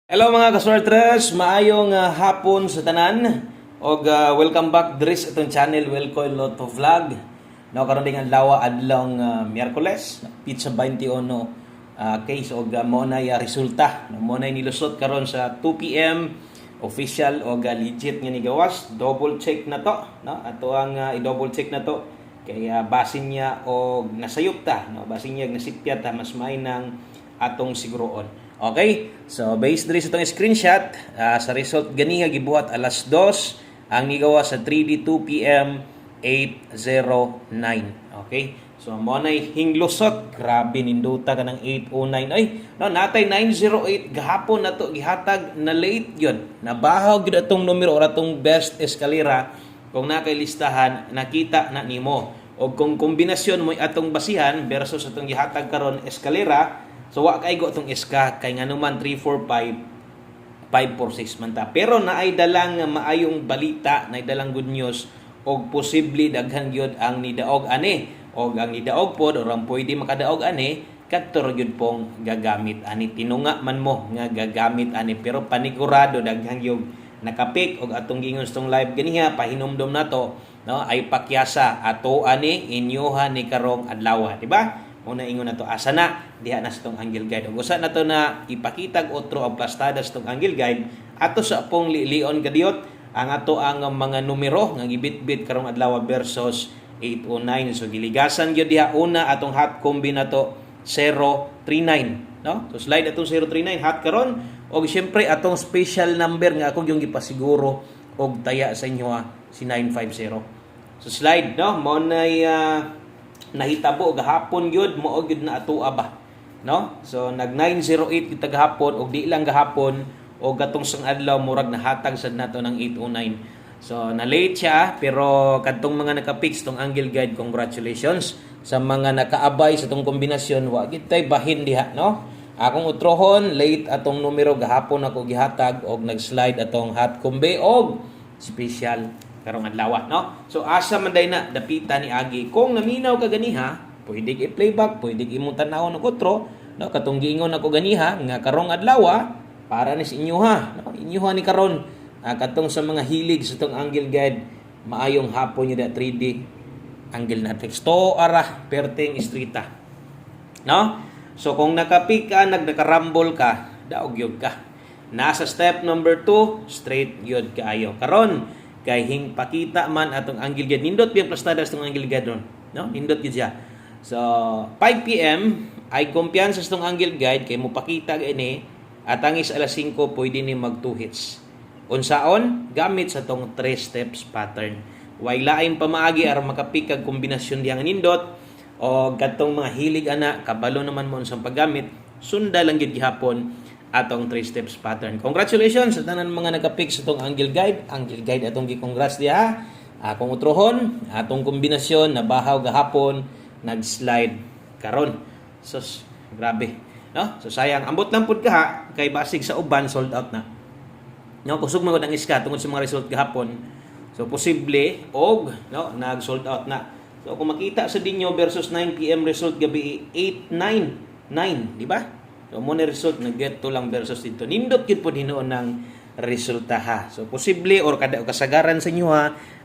Hello mga kaswartres, maayong hapon sa tanan og welcome back diri sa itong channel Welcoy Lotto Vlog. No karon ding adlaw adlong Miyerkules, pizza 21 case og mo na resulta. Mo na nilusot karon sa 2 PM official og legit nga ni gawas. Double check na to, no? Ato ang i-double check na to kay basin niya og nasayop ta, no? Basin niya nasipyat ta mas may nang atong siguroon. Okay, so based diri sa itong screenshot, sa result ganiha gibuhat alas 2 ang nigawa sa 3D 2 PM 809. Okay, so mo na hinglusot, grabe ninduta ka ng 809. Ay, no, natay 908 gahapon na to gihatag na late yun. Nabahaw gyud atong numero or atong best eskalera kung nakay listahan nakita na nimo. O kung kombinasyon mo atong basihan versus atong gihatag karon eskalera. So wa kay go itong iska kay nganuman 345 546 man ta. Pero naay dalang maayong balita, naay dalang good news og posible daghan gyud ang nidaog ani. Og ang nidaog pod or ang pwede makadaog ani kadto gyud pong gagamit ani. Tinunga man mo nga gagamit ani pero panigurado daghan gyud nakapik og atong gingon stong live ganiha pahinomdom nato, no, ay pakyasa ato ani inyoha ni karong adlaw, di ba? Una ingon na to asa na diha na sa tong angle guide. Ug usa na to na ipakitag otro ang plastada sa tong angle guide ato sa pong lion kadiyot ang ato ang mga numero nga gibitbit karong adlaw versus 809. So giligasan gyud diha una atong hot combi na to 039, no? So slide atong 039 hot karon og syempre atong special number nga akong yung gipasiguro og taya sa inyo si 950. So slide, no, mo nay nahitabo gahapon gyud mo gyud na atoa ba, no? So nag 908 kita gahapon og di lang gahapon og gatong sang adlaw murag nahatag sad nato ng 809. So na late siya pero kadtong mga naka-fix tong angle guide, congratulations sa mga nakaabay sa tong kombinasyon. Wa gid tay bahin diha, no? Akong utrohon late atong numero gahapon ako gihatag og nag-slide atong hot combi og special karong adlaw, no? So asa man day na dapita ni agi kung naminaw ka ganiha, pwede i-playback, pwede imong tan-awon og otro, no? Katong giingon ako ganiha nga karong adlaw para ni sa inyo no? Inyo ni karon katong sa mga hilig sa tong angle guide, maayong hapon niyo da 3D angle matrix to ara perteng istrita, no? So kung nakapik ka, nagnakarambol ka, daog yun ka. Nasa step number 2, straight yun kaayo. Karon kay hing pakita man atong angle guide, nindot biya plastadas tong angle guide ron, no? Nindot gyud siya. So 5 PM ay kumpiyansa sa tong angle guide kay mo pakita ini at angis alas 5 pwede ni mag 2 hits. Unsaon? Gamit sa tong 3 steps pattern. Way lain pamaagi aron makapik kag kombinasyon diyang nindot o katong mga hilig ana kabalo naman mo unsang paggamit, sunda lang gyud gihapon atong 3 steps pattern. Congratulations sa tanan mga nagka-pick sa itong angle guide. Angle guide atong gi-congrats diha. Akong utrohon, atong kombinasyon na bahaw gahapon, nag-slide karon. Sus, grabe, no? So sayang ambot lang pud ka kay basig sa uban sold out na. No, kusog man gud ang iska tungod sa mga result gahapon. So posible og no, nag-sold out na. So kung makita sa dinyo versus 9 PM result gabi 899, di ba? So, mo na result, nag-get to lang versus dito. Nindot yun po dinoon ng resulta ha. So, posible or kasagaran sa inyo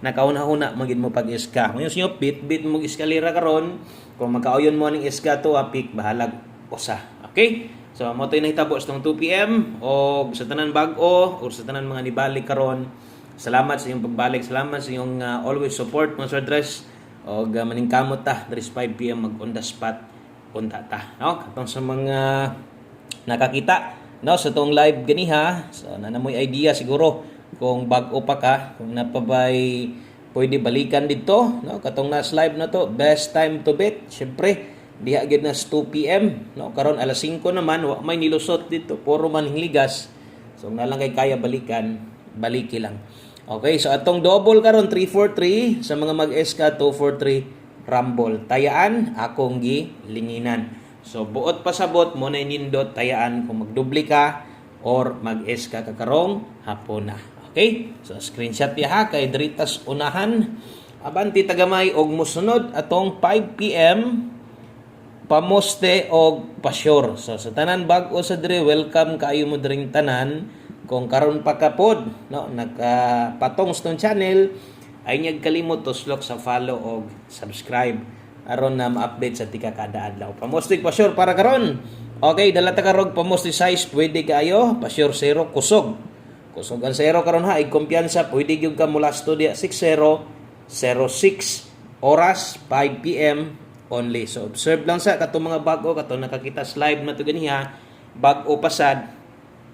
nakauna-una magin mo pag-iska. Ngayon sa inyo, bit mo iskalera karon. Kung magkauyon mo ng iska to, pick, bahalag, usa. Okay? So, mo tayo nahitabo sa 2 PM o sa tanan bag-o o sa tanan mga nibalik karon. Salamat sa inyong pagbalik. Salamat sa inyong always support, mga Sir Dress. O maningkamot ta, there is 5 PM mag-on the spot. Punta ta, no? Katong sa mga nakakita, no, sa tong live ganiha, so nanamoy idea siguro kung bag-o pa ka, kung napabay pwede balikan dito, no? Katong nas live na to, best time to bet, syempre diha gid na 2 PM, no? Karon alas 5 naman, wa may nilusot dito, puro man ligas. So na lang kay kaya balikan, baliki lang. Okay, so atong double karon 343 sa mga mag-SK 243 Rumble. Tayaan akong gilinginan. So buot pasabot mo na nindot tayaan kung magdubli ka or mag-S ka karong hapon na. Okay? So screenshot ya kay diritas unahan. Abanti tagamay og musunod atong 5 PM pamoste og pasyur. So sa tanan bag-o sa dire, welcome kaayo mo diring tanan. Kung karon pa ka pod, no, nagpatong sa tong channel, ay niyag kalimot tuslok sa follow og subscribe aron na ma-update sa tika kada adlaw. Pamoste pasyur para karon. Okay, dala ta karog pamoste size, pwede kayo, pasyur 0 kusog. Kusog ang 0 karon ha, ay kumpiyansa, pwede gyud ka mula studio 60:06 oras 5 PM only. So observe lang sa katong mga bag-o kato nakakita sa live na to ganiha, bag-o pasad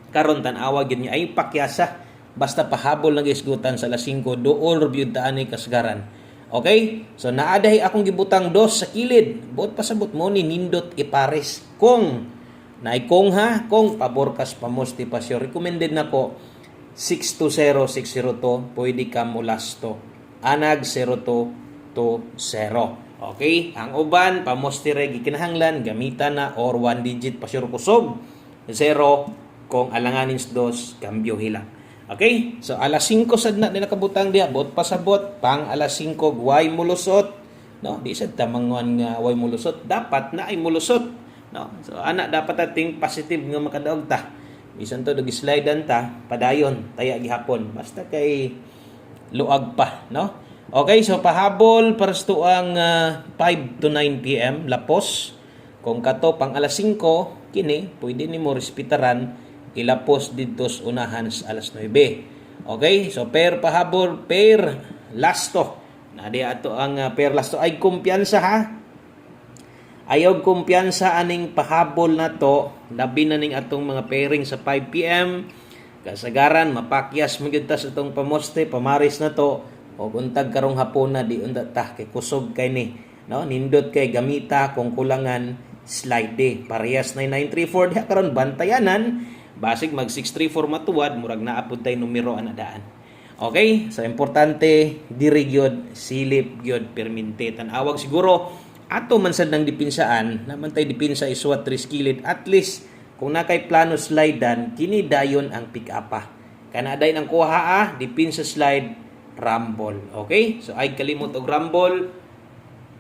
karon tan-awa gyud niya ay pakyasa basta pahabol lang isgutan sa alas 5 dool review ta ani kasgaran. Okay? So naadahay akong gibutang dos sa kilid. Buot pasabot mo ni nindot ipares. Kung naikong ha, kung pabor kas pamoste pasyo, recommended na ko 620602, pwede ka mulasto. Anag 0220. Okay? Ang uban, pamoste re gikinahanglan, gamitan na or 1 digit pasyo kusog. 0 kung alanganin sa dos, kambyo hilang. Okay? So alas 5 sad na nila kabutang diha, bot pasabot pang alas 5 way mulusot. No, di sad tamangon nga way mulusot, dapat na ay mulusot. No? So ana dapat ating positive nga makadaog ta. Bisan to dog slidean ta, padayon taya gihapon. Basta kay luag pa, no? Okay, so pahabol para sa tuang 5 to 9 PM lapos. Kung kato pang alas 5 kini, pwede nimo respetaran ilapos dito sa unahan sa alas 9. Okay? So, per pahabol, per lasto. Nadi ato ang per lasto ay kumpiyansa ha. Ayaw kumpiyansa aning pahabol na to. Labi na ning atong mga pairing sa 5 PM. Kasagaran, mapakyas mo sa itong pamoste, pamaris na to. O untag karong hapon na di unta ta kay kusog kay ni. No? Nindot kay gamita kung kulangan slide. Parehas na 934 diha karon bantayanan. Basig mag 634 matuwad, murag naapod tay numero anadaan. Okay? So importante diri gyud silip gyud perminte tan-awag siguro ato man sad nang dipinsaan, naman tay dipinsa iswat 3 kilid at least kung nakay plano slidean kini dayon ang pick up pa. Kana day nang kuha dipinsa slide rumble. Okay? So ay kalimot og rumble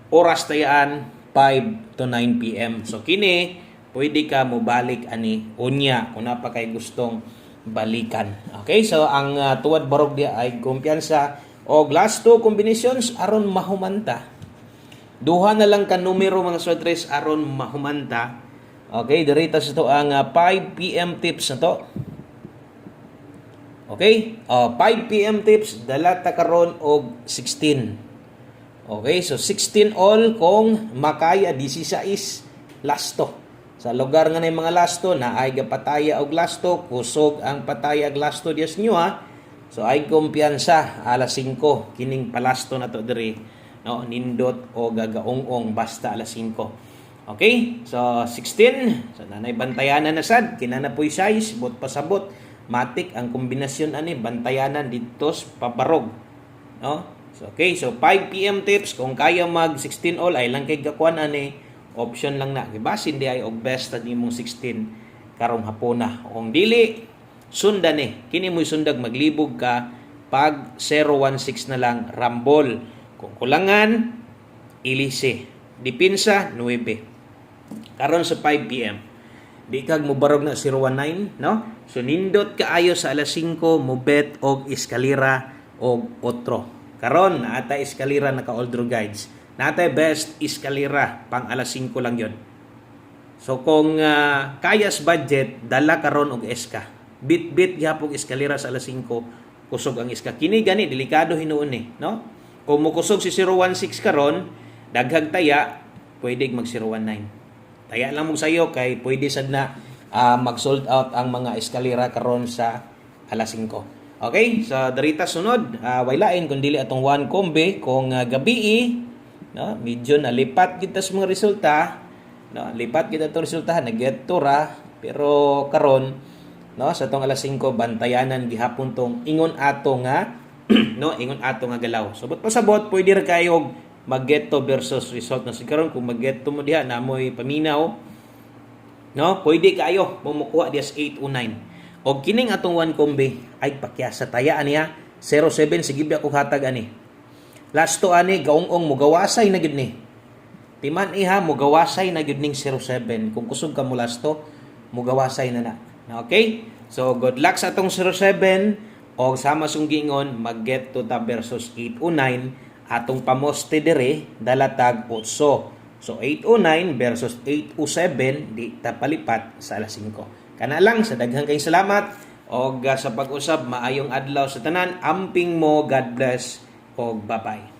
oras tayaan 5 to 9 PM. So kini pwede ka mo balik ani unya kung napa kay gustong balikan. Okay, so ang tuwad barog dia ay kumpiyansa og last two combinations aron mahumanta. Duha na lang ka numero mga sweatres aron mahumanta. Okay, dirita sa to ang 5 PM tips na to. Okay, 5 PM tips dala ta karon og 16. Okay, so 16 all kung makaya 16 lasto. Sa lugar nga na mga lasto na ay gapataya og lasto, kusog ang pataya og lasto dias nyo ha. So ay kumpiyansa alas 5 kining palasto na to diri, no, nindot o gagaong-ong basta alas 5. Okay? So 16, so nanay bantayanan na sad, kinanapoy size, bot pasabot, matik ang kombinasyon ani bantayanan dito pabarog. No? So okay, so 5 PM tips kung kaya mag 16 all ay lang kay gakuan ani. Option lang na. Gibasin di ay og best na nimong 16 karong hapon na. Kung dili, sundan kini mo'y sundag maglibog ka pag 016 na lang rambol. Kung kulangan, ilise. Dipinsa, 9. Karon sa 5 PM. Di kag mo barog na 019, no? So nindot kaayo sa alas 5 mo bet og eskalera og otro. Karon naata eskalera naka Oldro Guides. Natay best eskalera pang alas 5 lang yon. So kung kayas budget, dala karon og eska. Bit-bit gyapon eskalera sa alas 5, kusog ang eska. Kini gani delikado hinuon no? Kung mo kusog si 016 karon, daghag taya, pwede mag 019. Taya lang mo sayo kay pwede sad na mag-sold out ang mga eskalera karon sa alas 5. Okay? So darita sunod, waylain kun dili atong one kombe kung gabi no, medyo nalipat kita sa mga resulta, no, lipat kita to resulta nag-get to ra, pero karon no sa tong alas 5 bantayanan gihapon tong ingon ato nga no, ingon ato nga galaw. So but pasabot pwede ra kayo mag-get to versus result na sigkaron kung mag-get to mo diha namoy paminaw, no, pwede kayo mumukuha diha sa 8 o 9. Og kining atong one kombe ay pakyasa taya aniya 07 sige biya kog hatag ani. Lasto ani gaong-ong mo gawasay na gid ni. Timan iha mugawasay na gyud ning 07 kung kusog ka mulas to mugawasay na. Okay? So good luck sa atong 07 o sama sung gingon mag-get to ta versus 809 atong pamoste dire dalatag 8. So 809 versus 807 di ta palipat sa alas 5. Kana lang sa daghang kay salamat og sa pag-usab maayong adlaw sa tanan. Amping mo, God bless og bye-bye.